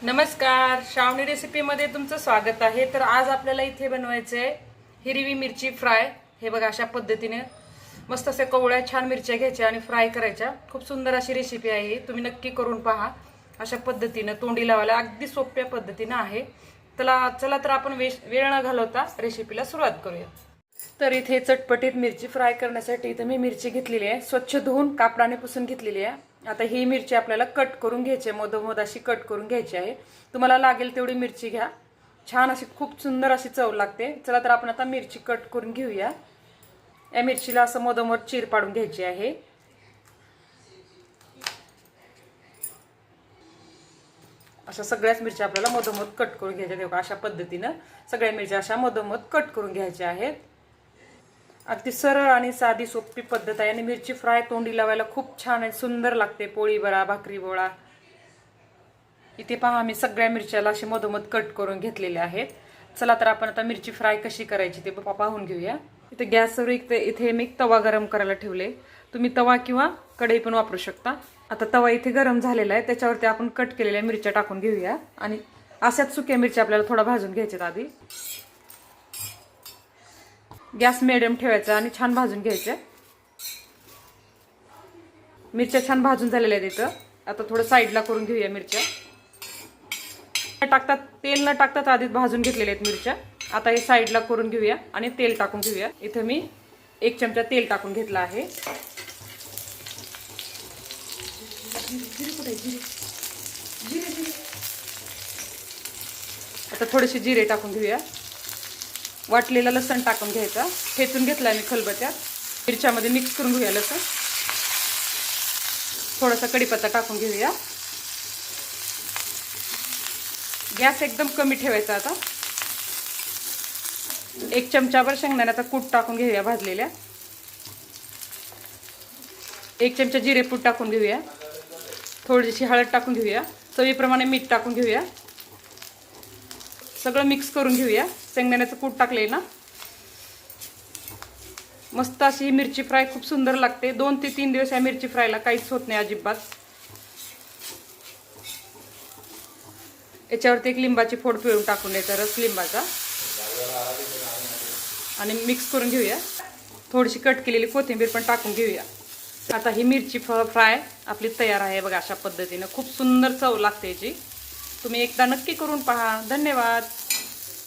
नमस्कार, श्रावणी रेसिपीमध्ये तुमचं स्वागत आहे। तर आज आपल्याला इथे बनवायचे आहे हिरवी मिरची फ्राय। हे बघा, अशा पद्धतीने मस्त असे कवळ्या छान मिरच्या घ्यायच्या आणि फ्राय करायच्या। खूप सुंदर अशी रेसिपी आहे, तुम्ही नक्की करून पहा। अशा पद्धतीने तोंडी लावायला अगदी सोप्या पद्धतीने आहे। चला तर आपण वेळ न घालवता रेसिपीला सुरुवात करूया। तर इथे चटपटीत मिरची फ्राय करण्यासाठी इथे मी मिरची घेतलेली आहे, स्वच्छ धुवून कापडाने पुसून घेतलेली आहे। आता ही मिरची आपल्याला कट करून घ्यायची आहे, मधोमध अशी कट करून घ्यायची आहे। तुम्हाला लागेल तेवढी मिरची घ्या, छान अशी खूप सुंदर अशी चव लागते। चला तर आपण आता मिरची कट करून घेऊया। या मिरचीला असं मधोमध चीर पाडून घ्यायची आहे। अशा सगळ्याच मिरच्या आपल्याला मधोमध कट करून घ्यायच्या आहेत। अशा पद्धतीने सगळ्या मिरच्या अशा मधोमध कट करून घ्यायच्या आहेत। अगदी सरळ आणि साधी सोपी पद्धत आहे आणि मिरची फ्राय तोंडी लावायला खूप छान आणि सुंदर लागते। पोळी बळा, भाकरी बोळा। इथे पहा, मी सगळ्या मिरच्याला अशी मधोमध कट करून घेतलेल्या आहेत। चला तर आपण आता मिरची फ्राय कशी करायची ते पाहून घेऊया। इथे गॅसवर इथे मी तवा गरम करायला ठेवले, तुम्ही तवा किंवा कढई पण वापरू शकता। आता तवा इथे गरम झालेला आहे, त्याच्यावरती आपण कट केलेल्या मिरच्या टाकून घेऊया आणि अशाच सुक्या मिरच्या आपल्याला थोडा भाजून घ्यायच्यात। आधी गॅस मिडियम ठेवायचा आणि छान भाजून घ्यायचे। मिरच्या छान भाजून झालेल्या आहेत। इथं आता थोडं साईडला करून घेऊया मिरच्या। तेल न टाकतात आधीच भाजून घेतलेल्या आहेत मिरच्या। आता हे साईडला करून घेऊया आणि तेल टाकून घेऊया। इथं मी 1 चमचा तेल टाकून घेतला आहे। आता थोडेसे जिरे टाकून घेऊया। वाटलेला लसण टाकून घ्यायचा, ठेचून घेतला मी खलबत्त्यात। मिरच्यामध्ये मिक्स करून घेऊया लसण। थोडासा कढीपत्ता टाकून घेऊया। गॅस एकदम कमी ठेवायचा। आता 1 चमचाभर शेंगदाण्याचा कूट टाकून घेऊया भाजलेल्या। 1 चमचा जिरेपूड टाकून घेऊया। थोडीशी हळद टाकून घेऊया, चवीप्रमाणे मीठ टाकून घेऊया। सगळं मिक्स करून घेऊया। शेंगदाण्याचं कूट टाकले ना, मस्त अशी मिरची फ्राय खूप सुंदर लागते। 2 ते 3 दिवस या मिरची फ्रायला काहीच होत नाही अजिबात। याच्यावरती एक लिंबाची फोड पिळून टाकून द्यायचा, रस लिंबाचा, आणि मिक्स करून घेऊया। थोडीशी कट केलेली कोथिंबीर पण टाकून घेऊया। आता ही मिरची फ्राय आपली तयार आहे बघा। अशा पद्धतीने खूप सुंदर चव लागते याची। तुम्ही एकदा नक्की करून पहा। धन्यवाद।